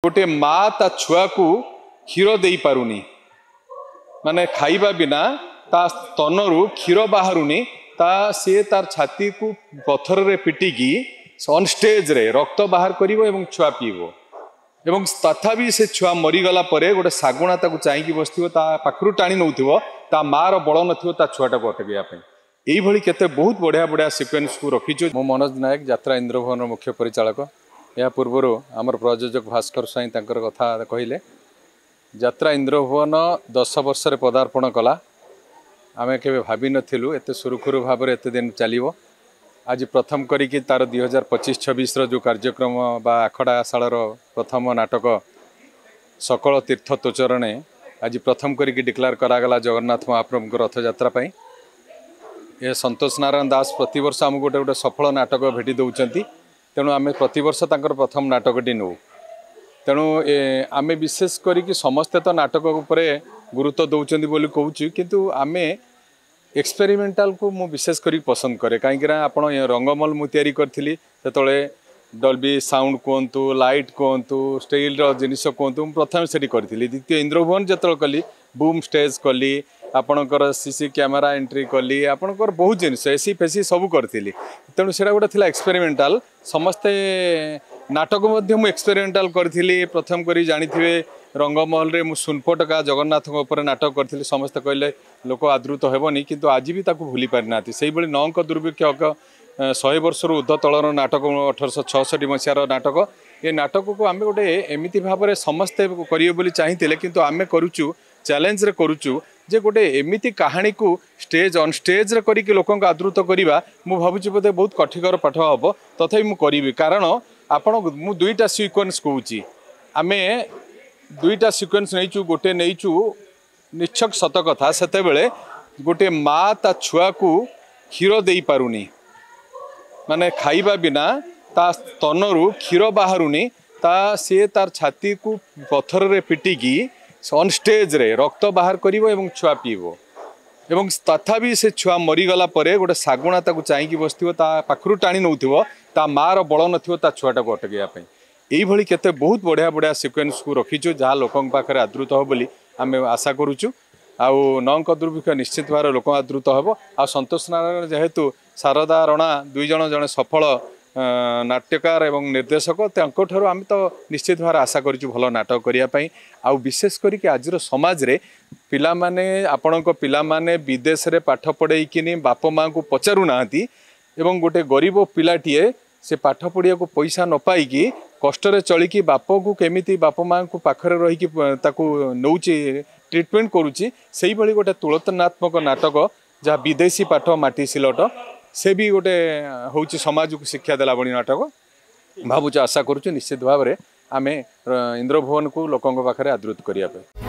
गोटे माँ ता छुआ को क्षीर दे पारुनी माने खाइबा बिना ता स्तनरू क्षीर बाहरुनी ता सी तार छाती को पत्थर रे पिटिकी ऑन स्टेज रे रक्त बाहर करिवो एवं छुआ पीबो एवं तथापि से छुआ मरीगला परे गोटे शागुणा ताकू चाहिए बसथिबो ता पाखरु टाणी नउथिबो ता मार बल नथिबो ता छुआटा को अटकिया पे यही भली केते बहुत बढ़िया बढ़िया सिक्वेन्स को रखीचु। मो मनोज नायक यात्रा इंद्रभवन मुख्य परिचालक। या पूर्वर आमर प्रयोजक भास्कर स्वाई तांकर कथा कहले यात्रा इंद्रभवन 10 वर्ष पदार्पण कला आमे केबे भाबी नथिलु एते सुरखुरु भाव में एते दिन चलिबो। आज प्रथम करिकी तार 2025-26 जो कार्यक्रम बा आखड़ा शालार प्रथम नाटक सकल तीर्थ तोचरणे आज प्रथम करिकी डिक्लेयर करागला जगन्नाथ महाप्रभु रथ यात्रा पाई। ये संतोष नारायण दास प्रतिवर्ष आम गोटे गोटे सफल नाटक भेटी दौरान तेणु आम प्रतिवर्ष तांकर प्रथम नाटकटी नौ तेणु आम विशेष करी समस्ते तो नाटक उपरे गुरुत्व दौरान बोली कहूँ किंतु आम एक्सपेरिमेंटाल को मु विशेष करी पसंद करे कहीं आप रंगमल मु तैयारी करी से डॉल्बी साउंड कहतु लाइट कहतु स्टील जिनिस कहतु प्रथम से करी द्वितीय इंद्रभुवन जो कली बूम स्टेज कली आपणकर सीसी कैमेरा एंट्री कली आपणकर बहुत जिनिस एसी फेसी सब करी तेणु से गोटे थी एक्सपेरिमेंटाल समस्ते नाटक एक्सपेरिमेंटाल करी प्रथम करी जानी रंगमहल रे मु सुनपटका जगन्नाथ नाटक करी समस्ते कहले लोक आदृत हेबनी किंतु आज भी ताकू भूली पारि नाथि सेही भली नौंक दुर्भिक्ष 100 वर्ष ऊर्ध्व तलर नाटक 1866 मसीहार नाटक ये नाटक को आम गोटे एमती भाव में समस्ते करिए बोली चाहिए किंतु आम करुचु चैलेंज रे करुचु जे गोटे एमिति कहानी को स्टेज ऑन स्टेज रे करिके लोकन आदृत करिबा मु भाबुची बोधे बहुत कठिकर पाठ हम तथापि मु करिबि कारण आपण मु दुईटा सिक्वेन्स कहूची आमे दुईटा सिक्वेन्स नहींचु गोटे नहींचु निच्छक सत कथा सेते बेले गोटे माँ ता छुआ को क्षीर दे पारुनी माने खाइबा बिना ता स्तनरू क्षीर बाहरुनी ता सी तार छाती को पत्थर रे पिटिकी ऑन स्टेज रे रक्त बाहर करिवो एवं छुआ पीबो एवं तथापि से छुआ मरीगला परे गोटे शागुणा ताकू चाहिए बसथिबो ता पाखरु टाणी नउथिबो ता मार बल नथिबो ता छुआटा को अटकिया पे यही भली केते बहुत बढ़िया बढ़िया सिक्वेन्स को रखीचु जहाँ लोकन पाखरे आदृत हो बोली आमे आशा करूचु। आउ नौंक दुर्भिक्ष निश्चित भाव लोक आदृत हम आ संतोष नारायण जेहेतु शारदा रणा दुई जने सफल नाट्यकार एवं निर्देशक तांको आम तो निश्चित भाव आशा करूँ भल नाटक करने आउ विशेष करी आज समाज रे पिला माने आपणक पिला माने विदेश रे पाठ पढ़ेकिनी बाप माँ को पचारू नाहंती एवं गोटे गरीब पिलाटीए से पाठ पढ़िया को पैसा न पाइकी कष्ट चलिकी बाप को केमिति बाप माँ को पाखरे रहीकि ताकू नौची ट्रिटमेंट करुच्ची से भली गोटे तुलनात्मक नाटक जहाँ विदेशी पाठ माटी सिलट से भी गोटे हूँ समाज को शिक्षा देला बड़ी नाटक भावुँ आशा करुँ निश्चित भाव में आम इंद्रभुवन को लोकों पाखे आदृत करने।